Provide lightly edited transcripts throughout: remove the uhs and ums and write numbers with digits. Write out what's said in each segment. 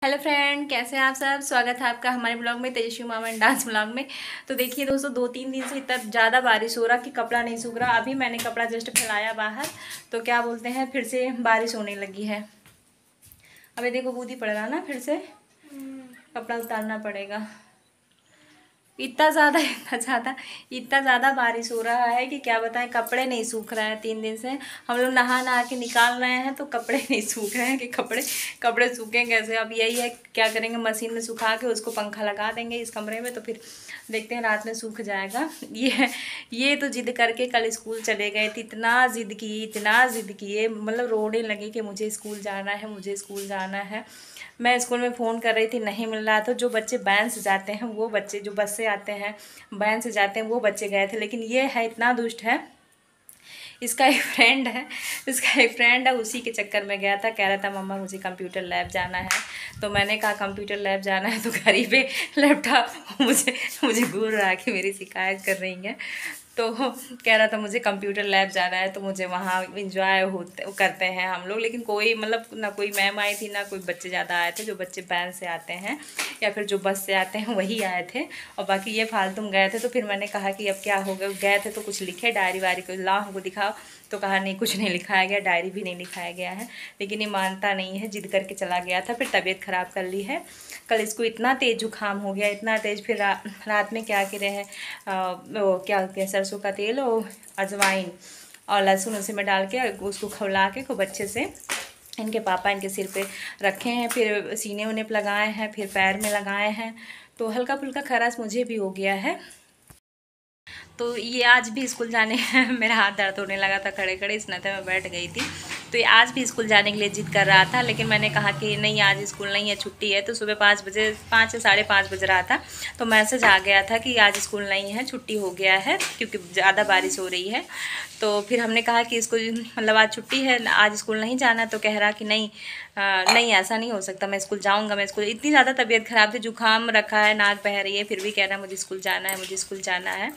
Hello friend, कैसे हैं आप सब। स्वागत है आपका हमारे ब्लॉग में, तेजस्वी मामा एंड डांस ब्लॉग में। तो देखिए दोस्तों, 2-3 दिन से इतना ज़्यादा बारिश हो रहा कि कपड़ा नहीं सूख रहा। अभी मैंने कपड़ा जस्ट फैलाया बाहर तो क्या बोलते हैं, फिर से बारिश होने लगी है। अभी देखो बूंदी पड़ रहा ना, फिर से कपड़ा उतारना पड़ेगा। इतना ज़्यादा बारिश हो रहा है कि क्या बताएं, कपड़े नहीं सूख रहे हैं। 3 दिन से हम लोग नहा नहा के निकाल रहे हैं तो कपड़े नहीं सूख रहे हैं कि कपड़े सूखें कैसे। अब यही है, क्या करेंगे, मशीन में सुखा के उसको पंखा लगा देंगे इस कमरे में, तो फिर देखते हैं रात में सूख जाएगा। ये तो जिद करके कल स्कूल चले गए थे। इतना ज़िद किए, मतलब रोने लगे कि मुझे स्कूल जाना है, मुझे स्कूल जाना है। मैं स्कूल में फ़ोन कर रही थी, नहीं मिल रहा था। जो बच्चे वैन से जाते हैं, वो बच्चे जो बस से आते हैं, वैन से जाते हैं, वो बच्चे गए थे। लेकिन ये है, इतना दुष्ट है। इसका एक फ्रेंड है उसी के चक्कर में गया था। कह रहा था मम्मा मुझे कंप्यूटर लैब जाना है। तो मैंने कहा कंप्यूटर लैब जाना है तो घर ही पे लैपटॉप मुझे घूर रहा कि मेरी शिकायत कर रही है। तो कह रहा था मुझे कंप्यूटर लैब जाना है, तो मुझे वहाँ इंजॉय होते करते हैं हम लोग। लेकिन कोई, मतलब ना कोई मैम आई थी, ना कोई बच्चे ज़्यादा आए थे। जो बच्चे वैन से आते हैं या फिर जो बस से आते हैं वही आए थे, और बाकी ये फालतू गए थे। तो फिर मैंने कहा कि अब क्या हो गया, गए थे तो कुछ लिखे, डायरी वारी को लाओ हमको दिखाओ। तो कहा नहीं, कुछ नहीं लिखाया गया, डायरी भी नहीं लिखाया गया है। लेकिन ये मानता नहीं है, जिद करके चला गया था। फिर तबीयत ख़राब कर ली है। कल इसको इतना तेज़ जुकाम हो गया, इतना तेज़। फिर रात में क्या करे हैं, वो क्या सरसों का तेल और अजवाइन और लहसुन उसी में डाल के उसको खौला के खूब अच्छे से इनके पापा इनके सिर पे रखे हैं। फिर सीने उन्हें लगाए हैं, फिर पैर में लगाए हैं। तो हल्का फुल्का खराश मुझे भी हो गया है। तो ये आज भी स्कूल जाने मेरा हाथ दर्द होने लगा था खड़े खड़े, इस नाते मैं बैठ गई थी। तो ये आज भी स्कूल जाने के लिए जिद कर रहा था। लेकिन मैंने कहा कि नहीं, आज स्कूल नहीं है, छुट्टी है। तो सुबह 5 बजे, 5 या 5:30 बज रहा था, तो मैसेज आ गया था कि आज स्कूल नहीं है, छुट्टी हो गया है, क्योंकि ज़्यादा बारिश हो रही है। तो फिर हमने कहा कि इसको, मतलब आज छुट्टी है, आज स्कूल नहीं जाना। तो कह रहा कि नहीं, नहीं ऐसा नहीं हो सकता, मैं स्कूल जाऊँगा, मैं स्कूल। इतनी ज़्यादा तबीयत ख़राब थी, जुकाम रखा है, नाक बह रही है, फिर भी कह रहा है मुझे स्कूल जाना है, मुझे स्कूल जाना है।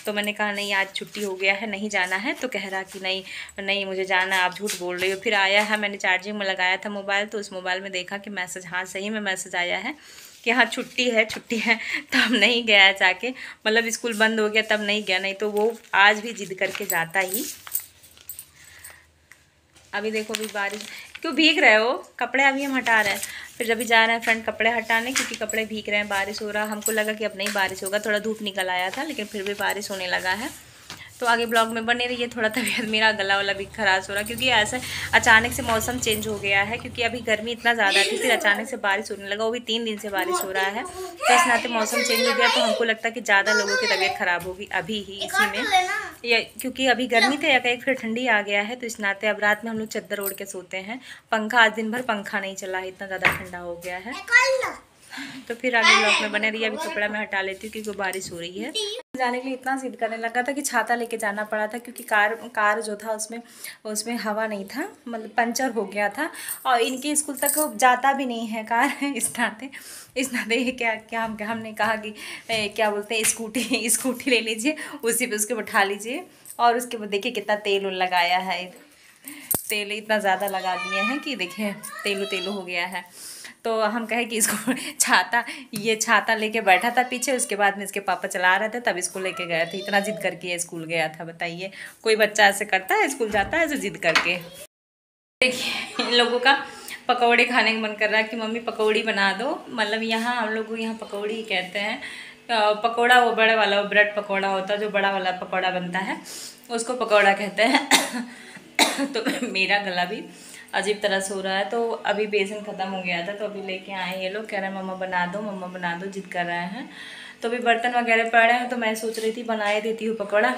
तो मैंने कहा नहीं, आज छुट्टी हो गया है, नहीं जाना है। तो कह रहा कि नहीं नहीं मुझे जाना है, आप झूठ बोल रही हो। फिर आया है, मैंने चार्जिंग में लगाया था मोबाइल, तो उस मोबाइल में देखा कि मैसेज, हाँ सही में मैसेज आया है कि हाँ छुट्टी है, छुट्टी है। तब नहीं गया जाके, मतलब स्कूल बंद हो गया तब नहीं गया, नहीं तो वो आज भी जिद करके जाता ही। अभी देखो, अभी बारिश, क्यों भीग रहे हो, कपड़े अभी हम हटा रहे हैं। फिर अभी जा रहे हैं फ्रेंड कपड़े हटाने, क्योंकि कपड़े भीग रहे हैं, बारिश हो रहा। हमको लगा कि अब नहीं बारिश होगा, थोड़ा धूप निकल आया था, लेकिन फिर भी बारिश होने लगा है। तो आगे ब्लॉग में बने रहिए। थोड़ा तबीयत मेरा गला वाला भी खराश हो रहा, क्योंकि ऐसे अचानक से मौसम चेंज हो गया है। क्योंकि अभी गर्मी इतना ज़्यादा थी, फिर अचानक से बारिश होने लगा, वो भी 3 दिन से बारिश हो रहा है। तो इस नाते मौसम चेंज हो गया, तो हमको लगता है कि ज़्यादा लोगों की तबीयत ख़राब होगी अभी ही इसी में, या क्योंकि अभी गर्मी थे, या फिर ठंडी आ गया है। तो इस नाते अब रात में हम लोग चादर ओढ़ के सोते हैं। पंखा, आज दिन भर पंखा नहीं चला है, इतना ज़्यादा ठंडा हो गया है। तो फिर आगे ब्लॉग में बने रहिए। अभी कपड़ा मैं हटा लेती हूँ, क्योंकि बारिश हो रही है। जाने के लिए इतना जिद करने लगा था कि छाता लेके जाना पड़ा था, क्योंकि कार जो था उसमें हवा नहीं था, मतलब पंचर हो गया था। और इनके स्कूल तक जाता भी नहीं है कार। इस नाते ये क्या हमने कहा कि क्या बोलते हैं, स्कूटी ले लीजिए, उसी पे उसके बैठा लीजिए। और उसके बाद देखिए कितना तेल लगाया है, तेल इतना ज़्यादा लगा दिए हैं कि देखिए तेलू हो गया है। तो हम कहे कि इसको छाता लेके बैठा था पीछे। उसके बाद में इसके पापा चला रहे थे, तब इसको लेके गए थे। इतना जिद करके स्कूल गया था, बताइए कोई बच्चा ऐसे करता है, स्कूल जाता है ऐसे जिद करके। देखिए इन लोगों का पकौड़े खाने का मन कर रहा है कि मम्मी पकौड़ी बना दो। मतलब यहाँ हम लोग को यहाँ पकौड़ी ही कहते हैं। पकौड़ा वो बड़े वाला, वो ब्रेड पकौड़ा होता है, जो बड़ा वाला पकौड़ा बनता है, उसको पकौड़ा कहते हैं। तो मेरा गला भी अजीब तरह से हो रहा है। तो अभी बेसन ख़त्म हो गया था, तो अभी लेके आए ये लोग, कह रहे हैं मम्मा बना दो, जिद कर रहे हैं। तो अभी बर्तन वगैरह पड़े हैं, तो मैं सोच रही थी बना ही देती हूँ पकौड़ा।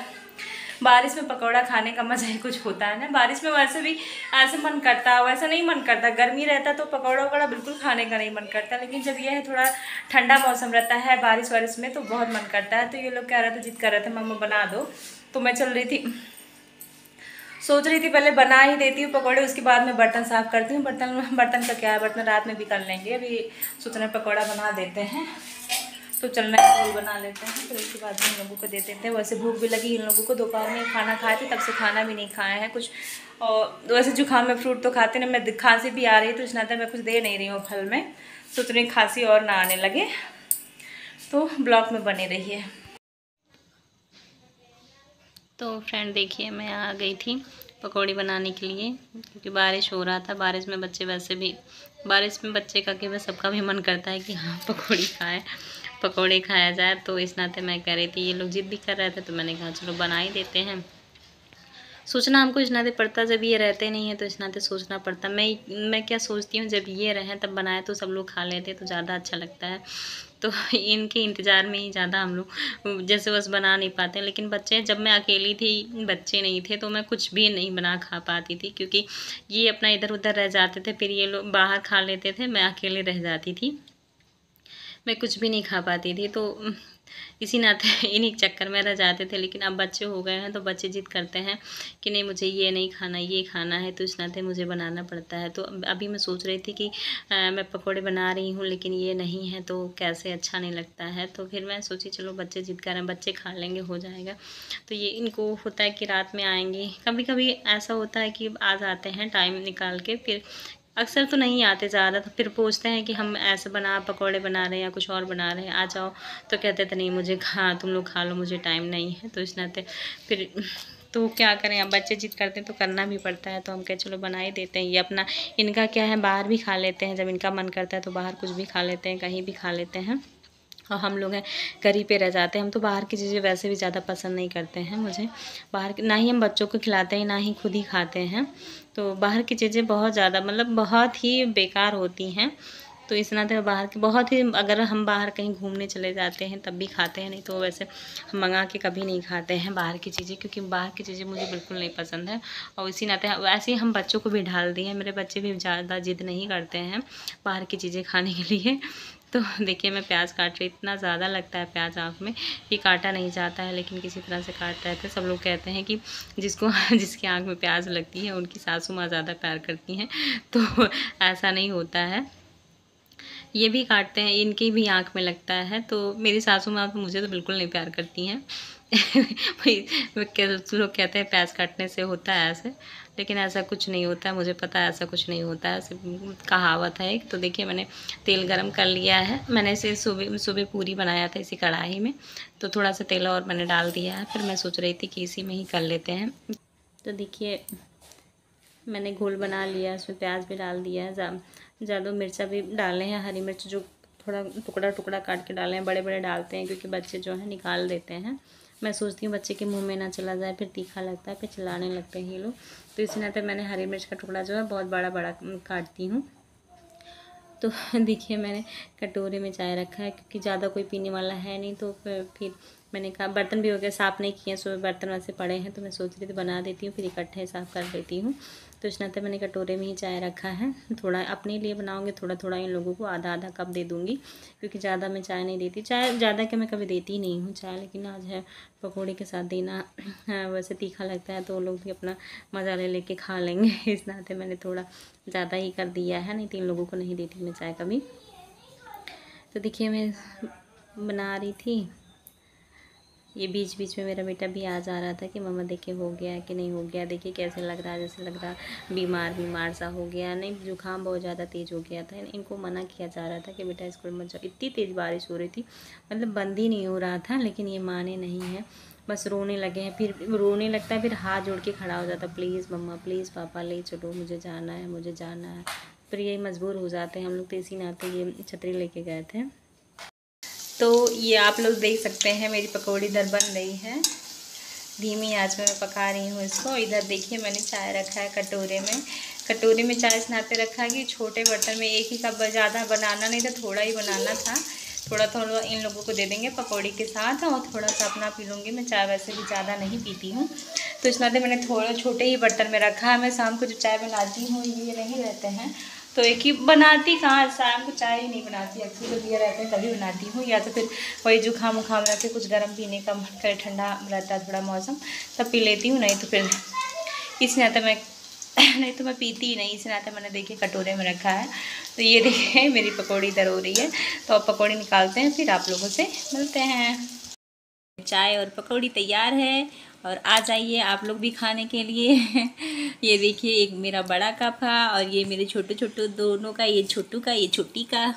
बारिश में पकौड़ा खाने का मज़ा ही कुछ होता है ना। बारिश में वैसे भी ऐसे मन करता है, वैसा नहीं मन करता। गर्मी रहता तो पकौड़ा वकौड़ा बिल्कुल खाने का नहीं मन करता, लेकिन जब यह है थोड़ा ठंडा मौसम रहता है बारिश वारिश में, तो बहुत मन करता है। तो ये लोग कह रहे थे, जिद कर रहे थे मम्मा बना दो। तो मैं सोच रही थी पहले बना ही देती हूँ पकौड़े, उसके बाद मैं बर्तन साफ़ करती हूँ। बर्तन का क्या है, बर्तन रात में भी कर लेंगे। अभी सोच रहे पकौड़ा बना देते हैं। तो चलना है, रोल बना लेते हैं, फिर उसके बाद इन लोगों को दे देते हैं। वैसे भूख भी लगी इन लोगों को, दोपहर में खाना खाए थे, तब से खाना भी नहीं खाए हैं कुछ। और वैसे जुकाम में फ्रूट तो खाते ना, मैं खांसी भी आ रही तो इस नाते मैं कुछ दे नहीं रही हूँ फल में, तो उतनी खांसी और ना आने लगे। तो ब्लॉग में बने रहिए। तो फ्रेंड देखिए, मैं आ गई थी पकौड़ी बनाने के लिए, क्योंकि बारिश हो रहा था। बारिश में बच्चे वैसे भी, बारिश में बच्चे का केवल सबका भी मन करता है कि हाँ पकौड़ी खाएं, पकौड़े खाया जाए। तो इस नाते मैं कह रही थी, ये लोग जिद भी कर रहे थे, तो मैंने कहा चलो बना ही देते हैं। सोचना हमको इस नाते पड़ता, जब ये रहते नहीं है तो इस नाते सोचना पड़ता। मैं क्या सोचती हूँ, जब ये रहें तब बनाए तो सब लोग खा लेते तो ज़्यादा अच्छा लगता है। तो इनके इंतज़ार में ही ज़्यादा हम लोग जैसे बस बना नहीं पाते। लेकिन बच्चे, जब मैं अकेली थी, बच्चे नहीं थे, तो मैं कुछ भी नहीं बना खा पाती थी, क्योंकि ये अपना इधर उधर रह जाते थे, फिर ये लोग बाहर खा लेते थे, मैं अकेले रह जाती थी, मैं कुछ भी नहीं खा पाती थी। तो इसी नाते इन्हीं चक्कर में रह जाते थे। लेकिन अब बच्चे हो गए हैं तो बच्चे जिद करते हैं कि नहीं मुझे ये नहीं खाना, ये खाना है, तो इस नाते मुझे बनाना पड़ता है। तो अभी मैं सोच रही थी कि मैं पकौड़े बना रही हूँ, लेकिन ये नहीं है तो कैसे अच्छा नहीं लगता है। तो फिर मैं सोची चलो बच्चे जिद कर रहे हैं, बच्चे खा लेंगे, हो जाएगा। तो ये इनको होता है कि रात में आएंगे, कभी कभी ऐसा होता है कि आ जाते हैं टाइम निकाल के, फिर अक्सर तो नहीं आते ज़्यादा। तो फिर पूछते हैं कि हम ऐसे पकौड़े बना रहे हैं या कुछ और बना रहे हैं, आ जाओ। तो कहते थे नहीं मुझे तुम लोग खा लो, मुझे टाइम नहीं है। तो इस नाते फिर तो क्या करें, अब बच्चे जिद करते हैं तो करना भी पड़ता है। तो हम कहे चलो बना ही देते हैं। ये अपना, इनका क्या है, बाहर भी खा लेते हैं, जब इनका मन करता है तो बाहर कुछ भी खा लेते हैं, कहीं भी खा लेते हैं। और हम लोग हैं घर ही पे रह जाते हैं। हम तो बाहर की चीज़ें वैसे भी ज़्यादा पसंद नहीं करते हैं। मुझे बाहर की, ना ही हम बच्चों को खिलाते हैं, ना ही खुद ही खाते हैं। तो बाहर की चीज़ें बहुत ज़्यादा, मतलब बहुत ही बेकार होती हैं। तो इस नाते बाहर की बहुत ही, अगर हम बाहर कहीं घूमने चले जाते हैं तब भी खाते हैं, नहीं तो वैसे हम मंगा के कभी नहीं खाते हैं बाहर की चीज़ें, क्योंकि बाहर की चीज़ें मुझे बिल्कुल नहीं पसंद है। और इसी नाते वैसे ही हम बच्चों को भी ढाल दिए हैं, मेरे बच्चे भी ज़्यादा जिद नहीं करते हैं बाहर की चीज़ें खाने के लिए। तो देखिए मैं प्याज काट रही, इतना ज़्यादा लगता है प्याज आँख में, ये काटा नहीं जाता है, लेकिन किसी तरह से काट रहे थे। सब लोग कहते हैं कि जिसकी आँख में प्याज लगती है उनकी सासू माँ ज़्यादा प्यार करती हैं, तो ऐसा नहीं होता है। ये भी काटते हैं, इनकी भी आँख में लगता है। तो मेरी सासू माँ तो मुझे तो बिल्कुल नहीं प्यार करती हैं। लोग कहते हैं प्याज काटने से होता है ऐसे, लेकिन ऐसा कुछ नहीं होता है, मुझे पता है ऐसा कुछ नहीं होता है, ऐसे कहावत है एक। तो देखिए मैंने तेल गरम कर लिया है, मैंने इसे सुबह पूरी बनाया था इसी कढ़ाई में, तो थोड़ा सा तेल और मैंने डाल दिया है। फिर मैं सोच रही थी कि इसी में ही कर लेते हैं। तो देखिए मैंने घोल बना लिया, इसमें प्याज भी डाल दिया है, ज़्यादा मिर्चा भी डाले हैं, हरी मिर्च जो थोड़ा टुकड़ा टुकड़ा काट के डाले हैं, बड़े बड़े डालते हैं क्योंकि बच्चे जो है निकाल देते हैं। मैं सोचती हूँ बच्चे के मुंह में ना चला जाए, फिर तीखा लगता है, फिर चिल्लाने लगते हैं ये लोग। तो इसी नाते मैंने हरी मिर्च का टुकड़ा जो है बहुत बड़ा बड़ा काटती हूँ। तो देखिए मैंने कटोरे में चाय रखा है, क्योंकि ज़्यादा कोई पीने वाला है नहीं। तो फिर मैंने कहा, बर्तन भी हो गया, साफ़ नहीं किए, सुबह बर्तन वैसे पड़े हैं, तो मैं सोच रही थी बना देती हूँ, फिर इकट्ठे साफ़ कर लेती हूँ। तो इस नाते मैंने कटोरे में ही चाय रखा है। थोड़ा अपने लिए बनाऊँगी, थोड़ा थोड़ा इन लोगों को आधा आधा कप दे दूँगी, क्योंकि ज़्यादा मैं चाय नहीं देती। चाय ज़्यादा क्या मैं कभी देती नहीं हूँ चाय, लेकिन आज है पकौड़े के साथ देना, वैसे तीखा लगता है तो वो लोग भी अपना मज़ा ले लेके खा लेंगे। इस नाते मैंने थोड़ा ज़्यादा ही कर दिया है, नहीं तो इन लोगों को नहीं देती मैं चाय कभी। तो देखिए मैं बना रही थी, ये बीच बीच में मेरा बेटा भी आ जा रहा था कि मम्मा देखिए हो गया कि नहीं हो गया, देखिए कैसे लग रहा है, जैसे लग रहा बीमार सा हो गया। नहीं, जुकाम बहुत ज़्यादा तेज़ हो गया था। इनको मना किया जा रहा था कि बेटा स्कूल मत जाओ, इतनी तेज़ बारिश हो रही थी, मतलब बंद ही नहीं हो रहा था, लेकिन ये माने नहीं है, बस रोने लगे हैं। फिर रोने लगता है, फिर हाथ जोड़ के खड़ा हो जाता, प्लीज़ मम्मा, प्लीज़ पापा ले चलो, मुझे जाना है, मुझे जाना है। फिर ये मजबूर हो जाते हैं। हम लोग तो इसी नाते ये छतरी लेके गए थे। तो ये आप लोग देख सकते हैं मेरी पकौड़ी इधर बन रही है, धीमी आंच में मैं पका रही हूँ इसको। इधर देखिए मैंने चाय रखा है कटोरे में चाय इस नाते रखा है कि छोटे बर्तन में एक ही कप, ज़्यादा बनाना नहीं था, थोड़ा ही बनाना था। थोड़ा थोड़ा इन लोगों को दे देंगे पकौड़ी के साथ, और थोड़ा सा अपना पी लूँगी। मैं चाय वैसे भी ज़्यादा नहीं पीती हूँ, तो इस नाते मैंने थोड़ा छोटे ही बर्तन में रखा है। मैं शाम को जो चाय बनाती हूँ ये नहीं रहते हैं, तो एक ही बनाती, कहाँ शाम को चाय ही नहीं बनाती, अक्सर जब ये रहते हैं तभी बनाती हूँ, या तो फिर वही जुकाम उखाम रहते कुछ गर्म पीने का मन करे, ठंडा रहता है थोड़ा मौसम, तब पी लेती हूँ, नहीं तो फिर इस नाते मैं नहीं तो मैं पीती ही नहीं, इसलिए आता मैंने देखिए कटोरे में रखा है। तो ये देखिए मेरी पकौड़ी इधर हो रही है, तो अब पकौड़ी निकालते हैं, फिर आप लोगों से मिलते हैं। चाय और पकौड़ी तैयार है और आ जाइए आप लोग भी खाने के लिए। ये देखिए एक मेरा बड़ा कप है और ये मेरे छोटे छोटे दोनों का, ये छोटू का, ये छोटी का।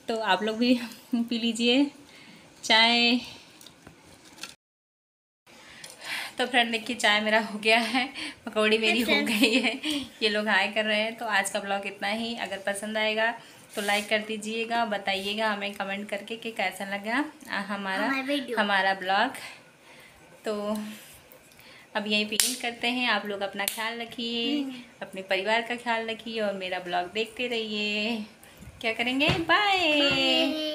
तो आप लोग भी पी लीजिए चाय। तो फ्रेंड देखिए चाय मेरा हो गया है, पकौड़ी मेरी हो गई है, ये लोग हाय कर रहे हैं। तो आज का ब्लॉग इतना ही। अगर पसंद आएगा तो लाइक कर दीजिएगा, बताइएगा हमें कमेंट करके कि कैसा लगा हमारा ब्लॉग। तो अब यहीं पे एंड करते हैं। आप लोग अपना ख्याल रखिए, अपने परिवार का ख्याल रखिए और मेरा ब्लॉग देखते रहिए। क्या करेंगे, बाय।